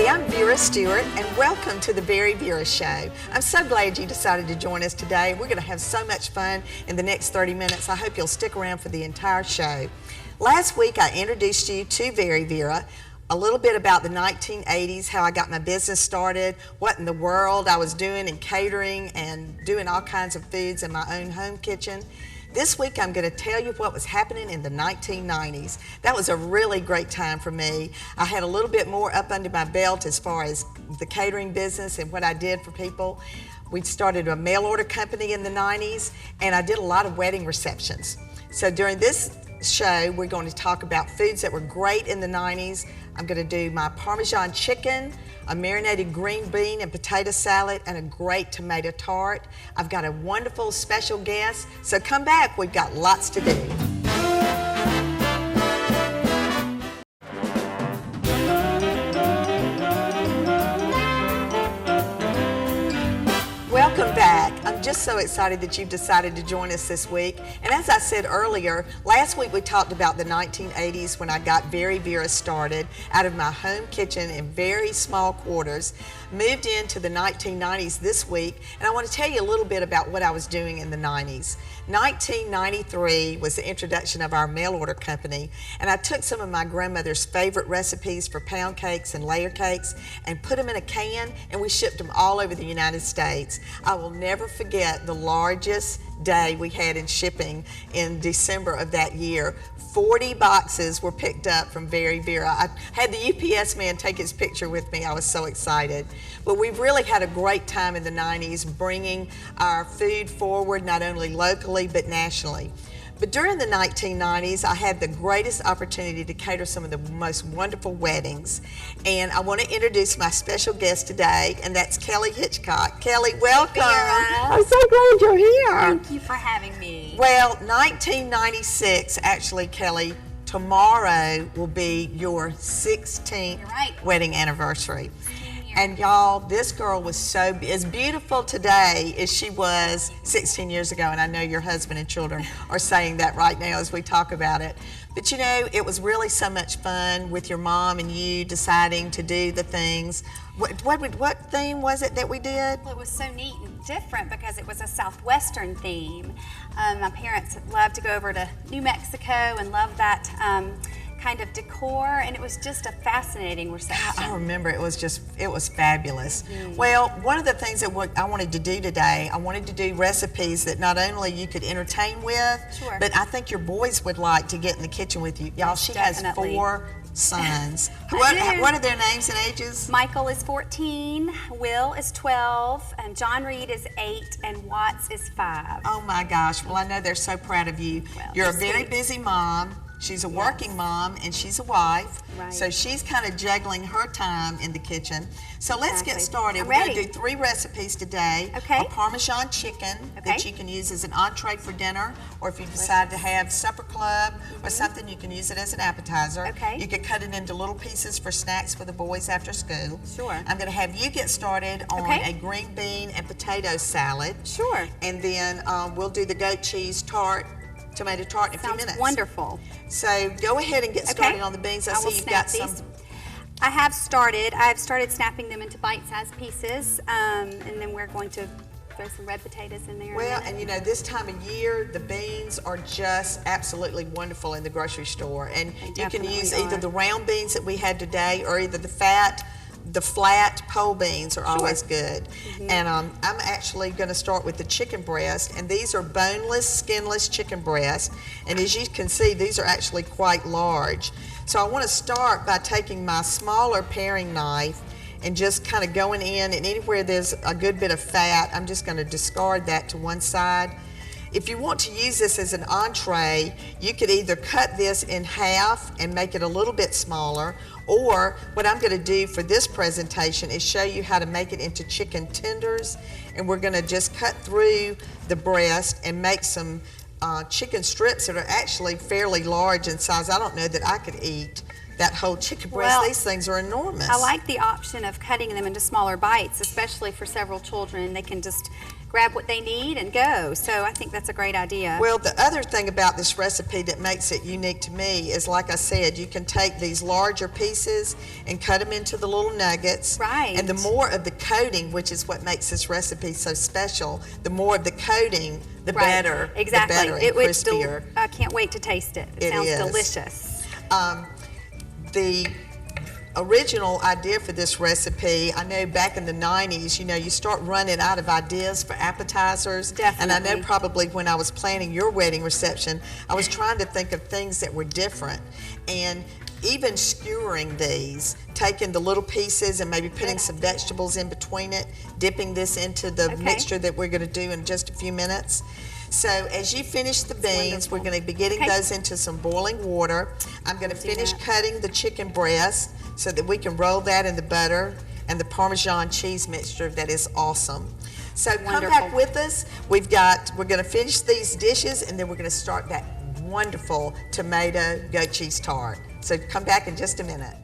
Hey, I'm Vera Stewart, and welcome to the VeryVera Show. I'm so glad you decided to join us today. We're going to have so much fun in the next 30 minutes. I hope you'll stick around for the entire show. Last week, I introduced you to VeryVera, a little bit about the 1980s, how I got my business started, what in the world I was doing in catering and doing all kinds of foods in my own home kitchen. This week I'm going to tell you what was happening in the 1990s. That was a really great time for me. I had a little bit more up under my belt as far as the catering business and what I did for people. We started a mail order company in the 90s, and I did a lot of wedding receptions. So during this show, we're going to talk about foods that were great in the 90s. I'm going to do my Parmesan chicken, a marinated green bean and potato salad, and a great tomato tart. I've got a wonderful special guest, so come back, we've got lots to do. Welcome back. I'm just so excited that you've decided to join us this week. And as I said earlier, last week we talked about the 1980s when I got VeryVera started out of my home kitchen in very small quarters, moved into the 1990s this week, and I want to tell you a little bit about what I was doing in the 90s. 1993 was the introduction of our mail order company, and I took some of my grandmother's favorite recipes for pound cakes and layer cakes and put them in a can, and we shipped them all over the United States. I will never forget the largest day we had in shipping in December of that year. 40 boxes were picked up from VeryVera. I had the UPS man take his picture with me. I was so excited. But we've really had a great time in the 90s bringing our food forward, not only locally but nationally. But during the 1990s, I had the greatest opportunity to cater some of the most wonderful weddings. And I want to introduce my special guest today, and that's Kelly Hitchcock. Kelly, welcome. Vera. I'm so glad you're here. Thank you for having me. Well, 1996, actually, Kelly, tomorrow will be your 16th You're right. wedding anniversary. And y'all, this girl was so as beautiful today as she was 16 years ago, and I know your husband and children are saying that right now as we talk about it. But you know, it was really so much fun with your mom and you deciding to do the things. What theme was it that we did? Well, it was so neat and different because it was a Southwestern theme. My parents loved to go over to New Mexico and loved that kind of decor, and it was just a fascinating reception. I remember it was fabulous. Mm-hmm. Well, one of the things that I wanted to do today, I wanted to do recipes that not only you could entertain with, Sure. but I think your boys would like to get in the kitchen with you. Y'all, she Definitely. has 4 sons. I do. What are their names and ages? Michael is 14, Will is 12, and John Reed is 8, and Watts is 5. Oh my gosh, well I know they're so proud of you. Well, You're a they're very sweet. busy mom. She's a working mom, and she's a wife, Right. so she's kind of juggling her time in the kitchen. So let's get Exactly. started. I'm We're going ready. to do 3 recipes today. Okay. A Parmesan chicken that Okay. you can use as an entree for dinner, or if you decide to have supper club or something, you can use it as an appetizer. Okay. You could cut it into little pieces for snacks for the boys after school. Sure. I'm going to have you get started on Okay. a green bean and potato salad. Sure. And then we'll do the goat cheese tart, tomato tart in a few Sounds minutes. wonderful. So go ahead and get started on the beans. I will see you've snap got some. these. I've started snapping them into bite-sized pieces, and then we're going to throw some red potatoes in there. Well, and you know, this time of year, the beans are just absolutely wonderful in the grocery store. And you can use either the round beans that we had today or either the flat pole beans are always good. And I'm actually going to start with the chicken breast, and these are boneless, skinless chicken breast. And as you can see, these are actually quite large. So I want to start by taking my smaller paring knife and just kind of going in, and anywhere there's a good bit of fat, I'm just going to discard that to one side. If you want to use this as an entree, you could either cut this in half and make it a little bit smaller, or what I'm going to do for this presentation is show you how to make it into chicken tenders, and we're going to just cut through the breast and make some chicken strips that are actually fairly large in size. I don't know that I could eat that whole chicken breast. Well, These things are enormous. I like the option of cutting them into smaller bites, especially for several children. They can just grab what they need and go. So I think that's a great idea. Well, the other thing about this recipe that makes it unique to me is, like I said, you can take these larger pieces and cut them into the little nuggets. Right. And the more of the coating, which is what makes this recipe so special, the more of the coating, the better. Exactly. The better and crispier. I can't wait to taste it. It sounds delicious. The original idea for this recipe, I know back in the 90s, you start running out of ideas for appetizers. Definitely. And I know probably when I was planning your wedding reception, I was trying to think of things that were different. And even skewering these, taking the little pieces and maybe putting some vegetables in between it, dipping this into the mixture that we're going to do in just a few minutes. So as you finish the beans, we're going to be getting those into some boiling water. I'm going to finish cutting the chicken breast so that we can roll that in the butter and the Parmesan cheese mixture that is awesome. So come back with us. We're going to finish these dishes, and then we're going to start that wonderful tomato goat cheese tart. So come back in just a minute.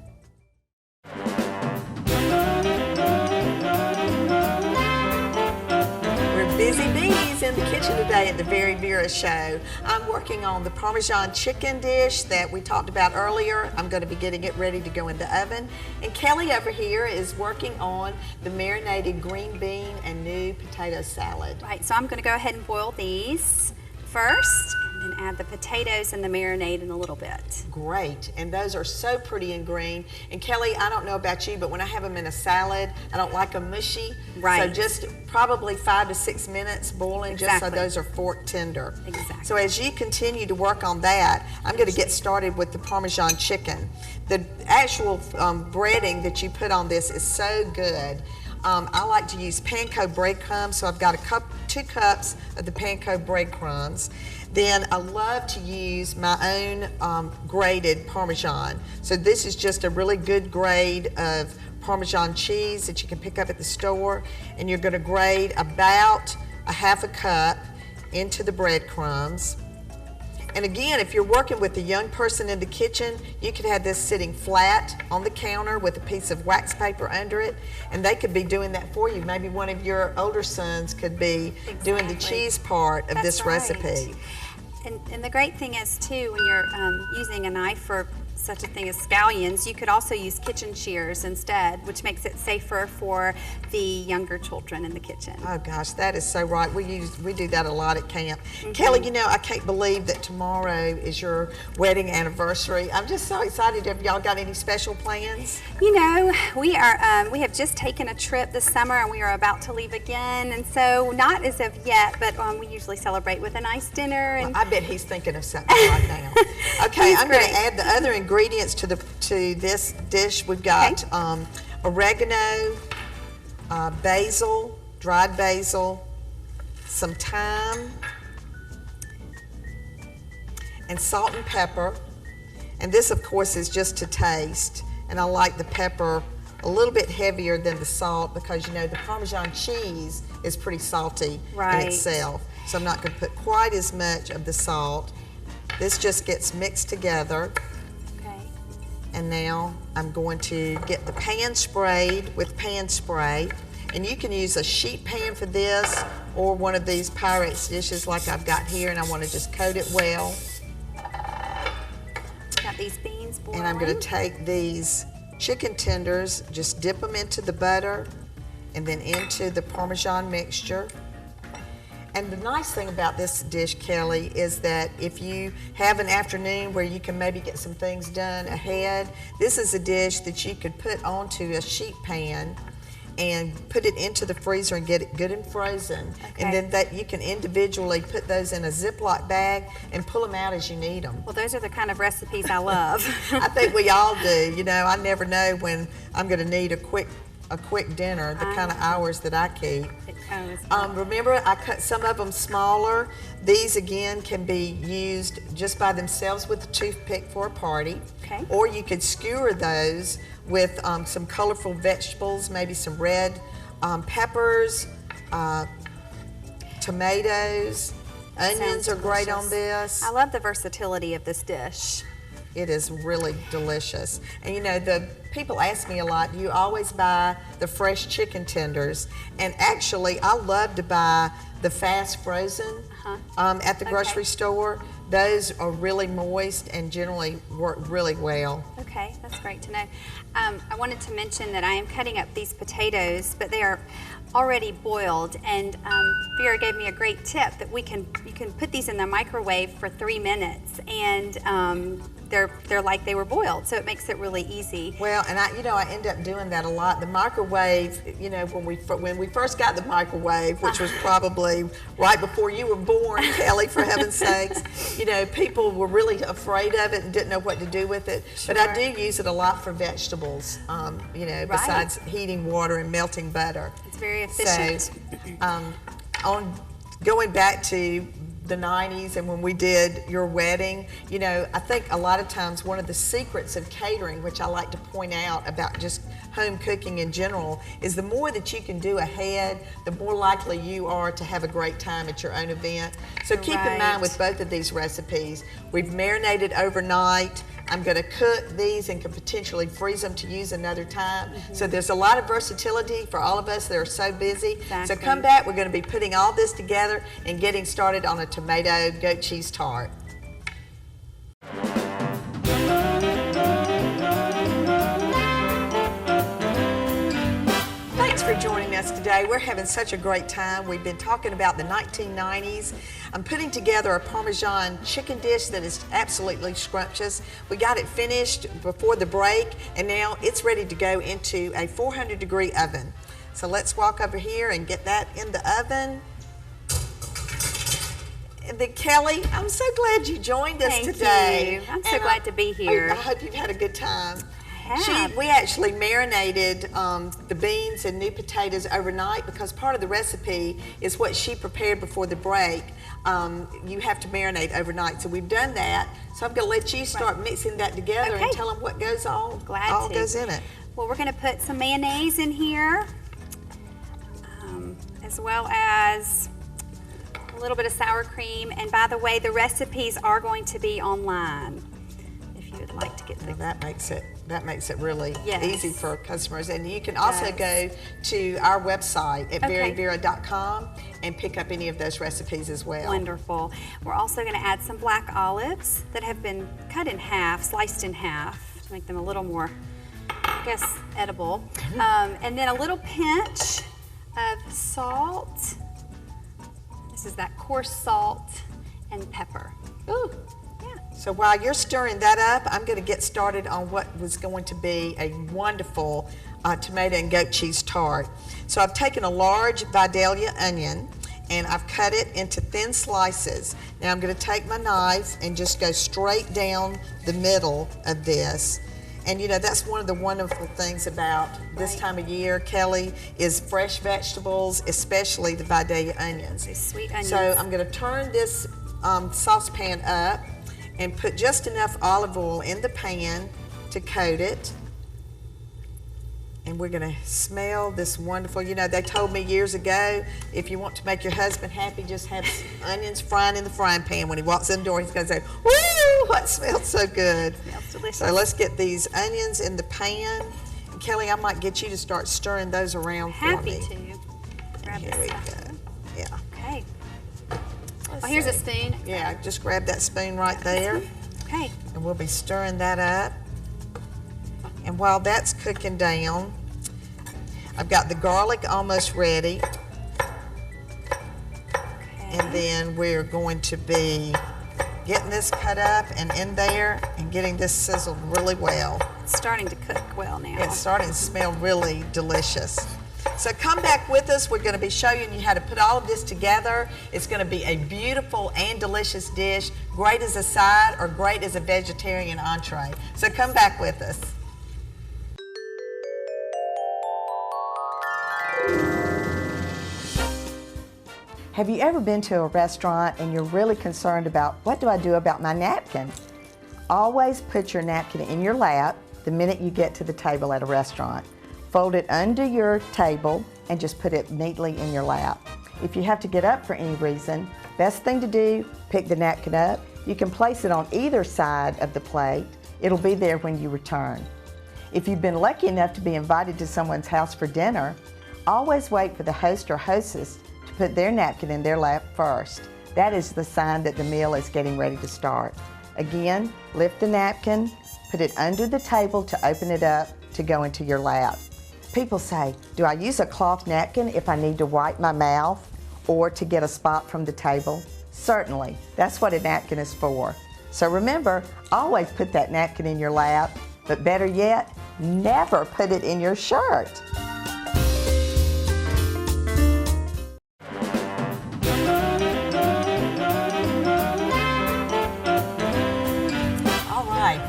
Busy bees in the kitchen today at the VeryVera show. I'm working on the Parmesan chicken dish that we talked about earlier. I'm going to be getting it ready to go in the oven. And Kelly over here is working on the marinated green bean and new potato salad. Right, so I'm going to go ahead and boil these first, and then add the potatoes and the marinade in a little bit. Great, and those are so pretty and green. And Kelly, I don't know about you, but when I have them in a salad, I don't like them mushy. Right. So just probably 5 to 6 minutes boiling, just so those are fork tender. Exactly. So as you continue to work on that, I'm going to get started with the Parmesan chicken. The actual breading that you put on this is so good. I like to use panko breadcrumbs, so I've got 2 cups of the panko breadcrumbs. Then I love to use my own grated Parmesan. So this is just a really good grade of Parmesan cheese that you can pick up at the store. And you're going to grate about a 1/2 cup into the breadcrumbs. And again, if you're working with a young person in the kitchen, you could have this sitting flat on the counter with a piece of wax paper under it, and they could be doing that for you. Maybe one of your older sons could be doing the cheese part of this recipe. And the great thing is, too, when you're using a knife for such a thing as scallions, you could also use kitchen shears instead, which makes it safer for the younger children in the kitchen. Oh gosh, that is so right. We do that a lot at camp. Kelly, I can't believe that tomorrow is your wedding anniversary. I'm just so excited. Have y'all got any special plans? We have just taken a trip this summer, and we are about to leave again, and so not as of yet, but we usually celebrate with a nice dinner. And well, I bet he's thinking of something right now. Okay, I'm going to add the other ingredients to this dish. We've got oregano, basil, dried basil, some thyme, and salt and pepper. And this, of course, is just to taste. And I like the pepper a little bit heavier than the salt because, the Parmesan cheese is pretty salty in itself. So I'm not going to put quite as much of the salt. This just gets mixed together. And now I'm going to get the pan sprayed with pan spray. And you can use a sheet pan for this or one of these Pyrex dishes like I've got here, and I want to just coat it well. Got these beans boiling. And I'm going to take these chicken tenders, just dip them into the butter and then into the Parmesan mixture. And the nice thing about this dish, Kelly, is that if you have an afternoon where you can maybe get some things done ahead, this is a dish that you could put onto a sheet pan and put it into the freezer and get it good and frozen. And then you can individually put those in a Ziploc bag and pull them out as you need them. Well, those are the kind of recipes I love. I think we all do. I never know when I'm going to need a quick dinner, the kind of hours that I keep. Remember, I cut some of them smaller. These, again, can be used just by themselves with a toothpick for a party. Or you could skewer those with some colorful vegetables, maybe some red peppers, tomatoes, onions are great on this. I love the versatility of this dish. It is really delicious. And you know, the people ask me a lot, do you always buy the fresh chicken tenders? And actually, I love to buy the fast frozen at the grocery store. Those are really moist and generally work really well. Okay, that's great to know. I wanted to mention that I am cutting up these potatoes, but they are already boiled, and Vera gave me a great tip that you can put these in the microwave for 3 minutes, and they're like they were boiled, so it makes it really easy. Well, and I end up doing that a lot. The microwave, you know, when we first got the microwave, which was probably right before you were born, Kelly, for heaven's sakes, you know, people were really afraid of it and didn't know what to do with it. Sure. But I do use it a lot for vegetables, you know, besides heating water and melting butter. It's very efficient. So, on going back to the 90s and when we did your wedding, you know, I think a lot of times one of the secrets of catering, which I like to point out about just home cooking in general, is the more that you can do ahead, the more likely you are to have a great time at your own event. So keep in mind with both of these recipes, we've marinated overnight. I'm going to cook these and can potentially freeze them to use another time. So there's a lot of versatility for all of us that are so busy. Exactly. So come back, we're going to be putting all this together and getting started on a tomato goat cheese tart. Thanks for joining us today. We're having such a great time. We've been talking about the 1990s. I'm putting together a Parmesan chicken dish that is absolutely scrumptious. We got it finished before the break, and now it's ready to go into a 400-degree oven. So let's walk over here and get that in the oven. And then Kelly, I'm so glad you joined us today. Thank you. I'm so glad to be here. I hope you've had a good time. have. We actually marinated the beans and new potatoes overnight because part of the recipe is what she prepared before the break. You have to marinate overnight, so we've done that. So I'm going to let you start mixing that together and tell them what goes on. All goes in it. Well, we're going to put some mayonnaise in here, as well as a little bit of sour cream. And by the way, the recipes are going to be online if you would like to get them. That makes it really easy for customers. And you can also go to our website at VeryVera.com and pick up any of those recipes as well. Wonderful. We're also going to add some black olives that have been cut in half, sliced in half to make them a little more, I guess, edible. And then a little pinch of salt. This is that coarse salt and pepper. Ooh. So while you're stirring that up, I'm going to get started on what was going to be a wonderful tomato and goat cheese tart. So I've taken a large Vidalia onion and I've cut it into thin slices. Now I'm going to take my knife and just go straight down the middle of this. And you know, that's one of the wonderful things about this time of year, Kelly, is fresh vegetables, especially the Vidalia onions. These sweet onions. So I'm going to turn this saucepan up and put just enough olive oil in the pan to coat it. And we're going to smell this wonderful, you know, they told me years ago, if you want to make your husband happy, just have onions frying in the frying pan. When he walks in the door, he's going to say, woo, what smells so good. Smells delicious. So let's get these onions in the pan. And Kelly, I might get you to start stirring those around for me. Happy to. Grab Here this we stuff. go. Yeah. Okay. Well, here's a spoon. Yeah, just grab that spoon right there. Okay. And we'll be stirring that up. And while that's cooking down, I've got the garlic almost ready. And then we're going to be getting this cut up and in there and getting this sizzled really well. It's starting to cook well now. It's starting to smell really delicious. So come back with us. We're going to be showing you how to put all of this together. It's going to be a beautiful and delicious dish, great as a side or great as a vegetarian entree. So come back with us. Have you ever been to a restaurant and you're really concerned about what do I do about my napkin? Always put your napkin in your lap the minute you get to the table at a restaurant. Fold it under your table and just put it neatly in your lap. If you have to get up for any reason, best thing to do, pick the napkin up. You can place it on either side of the plate It'll be there when you return. If you've been lucky enough to be invited to someone's house for dinner, always wait for the host or hostess to put their napkin in their lap first. That is the sign that the meal is getting ready to start. Again, lift the napkin, put it under the table to open it up to go into your lap. People say, do I use a cloth napkin if I need to wipe my mouth or to get a spot from the table? Certainly, that's what a napkin is for. So remember, always put that napkin in your lap, but better yet, never put it in your shirt.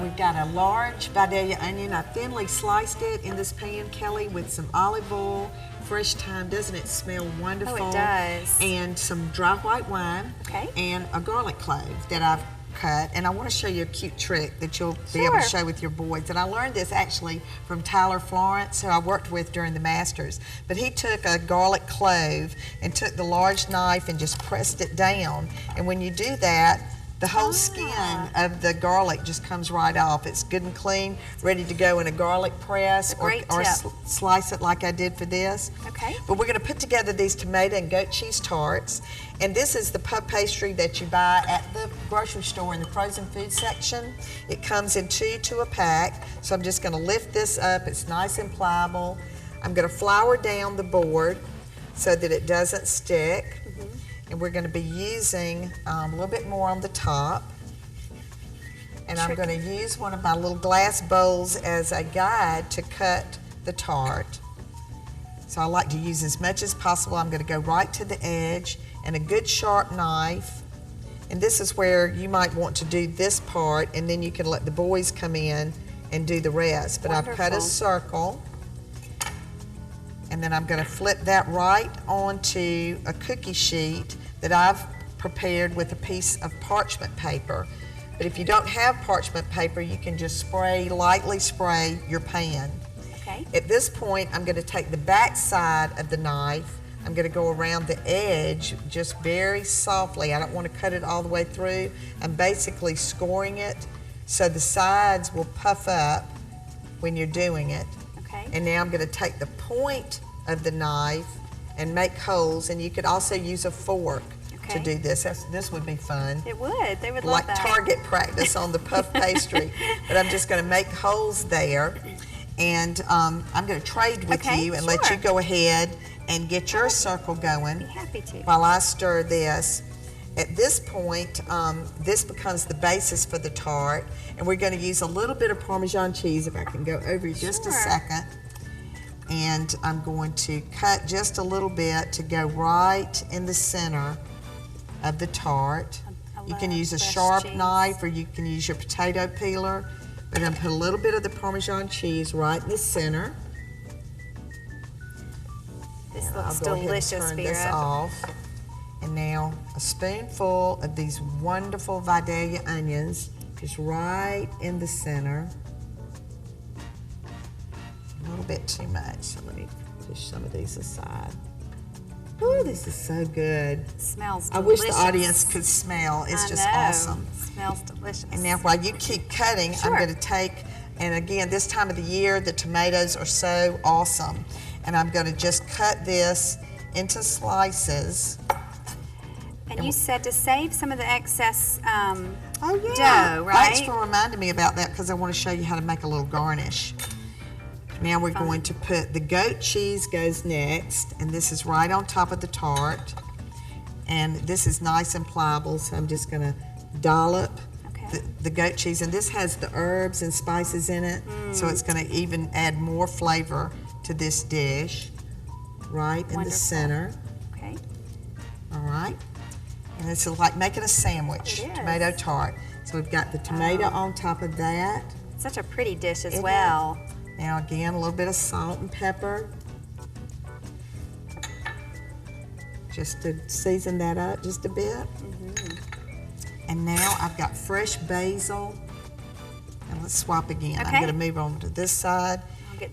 We've got a large Vidalia onion. I thinly sliced it in this pan, Kelly, with some olive oil, fresh thyme. Doesn't it smell wonderful? Oh, it does. And some dry white wine. Okay. And a garlic clove that I've cut. And I want to show you a cute trick that you'll be able to show with your boys. And I learned this actually from Tyler Florence, who I worked with during the Masters. But he took a garlic clove and took the large knife and just pressed it down. And when you do that, the whole skin of the garlic just comes right off. It's good and clean, ready to go in a garlic press, or slice it like I did for this. Okay. But we're going to put together these tomato and goat cheese tarts. And this is the puff pastry that you buy at the grocery store in the frozen food section. It comes in 2 to a pack. So I'm just going to lift this up. It's nice and pliable. I'm going to flour down the board so that it doesn't stick. And we're going to be using a little bit more on the top. And I'm going to use one of my little glass bowls as a guide to cut the tart. So I like to use as much as possible. I'm going to go right to the edge, and a good sharp knife. And this is where you might want to do this part, and then you can let the boys come in and do the rest. But I've cut a circle. And then I'm going to flip that right onto a cookie sheet that I've prepared with a piece of parchment paper. But if you don't have parchment paper, you can just lightly spray your pan. Okay. At this point, I'm going to take the back side of the knife. I'm going to go around the edge just very softly. I don't want to cut it all the way through. I'm basically scoring it so the sides will puff up when you're doing it. And now I'm going to take the point of the knife and make holes, and you could also use a fork to do this. This would be fun. It would. They would love that. Like target practice on the puff pastry. But I'm just going to make holes there, and I'm going to trade with you and let you go ahead and get your circle going. I'd be happy to. While I stir this. At this point, this becomes the basis for the tart, and we're going to use a little bit of Parmesan cheese, if I can go over just a second. And I'm going to cut just a little bit to go right in the center of the tart. You can use a sharp knife, or you can use your potato peeler, but I'm going to put a little bit of the Parmesan cheese right in the center. This looks delicious, Vera. Turn this off. And now a spoonful of these wonderful Vidalia onions, just right in the center. A little bit too much, so let me push some of these aside. Ooh, this is so good. It smells delicious. I wish the audience could smell. It's just awesome. It smells delicious. And now while you keep cutting, I'm going to take, and again, this time of the year, the tomatoes are so awesome. And I'm going to just cut this into slices. And you said to save some of the excess dough, right? Thanks for reminding me about that, because I want to show you how to make a little garnish. Now we're going to put the goat cheese goes next, and this is right on top of the tart. And this is nice and pliable, so I'm just going to dollop the goat cheese. And this has the herbs and spices in it, so it's going to even add more flavor to this dish. Right in the center. Okay. All right. And this is like making a sandwich, tomato tart. So we've got the tomato on top of that. Such a pretty dish as well. Now again, a little bit of salt and pepper. Just to season that up just a bit. And now I've got fresh basil. And let's swap again. I'm going to move on to this side.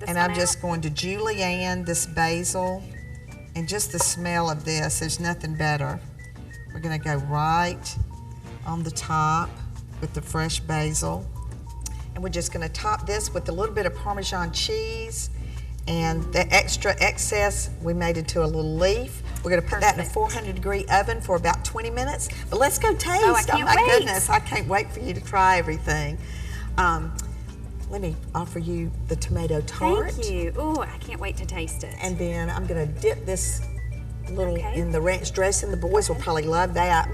And I'm just going to julienne this basil. And just the smell of this, there's nothing better. We're going to go right on the top with the fresh basil. And we're just going to top this with a little bit of Parmesan cheese. And the extra excess, we made into a little leaf. We're going to put that in a 400-degree oven for about 20 minutes. But let's go taste. Oh, I can't my wait. goodness, I can't wait for you to try everything. Let me offer you the tomato tart. Thank you. Ooh, I can't wait to taste it. And then I'm going to dip this little Okay. in the ranch dressing. The boys will probably love that.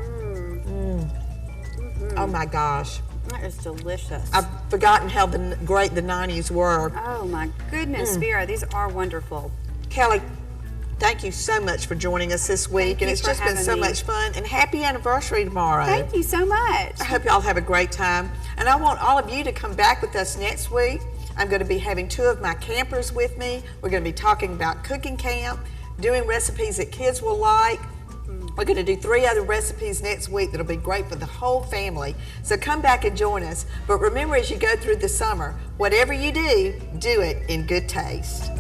Oh my gosh. That is delicious. I've forgotten how great the 90s were. Oh my goodness, Vera, these are wonderful. Kelly, thank you so much for joining us this week. Thank you And it's for just been having so me. much fun. And happy anniversary tomorrow. Thank you so much. I hope y'all have a great time. And I want all of you to come back with us next week. I'm going to be having 2 of my campers with me. We're going to be talking about cooking camp, doing recipes that kids will like. We're going to do 3 other recipes next week that'll be great for the whole family. So come back and join us. But remember, as you go through the summer, whatever you do, do it in good taste.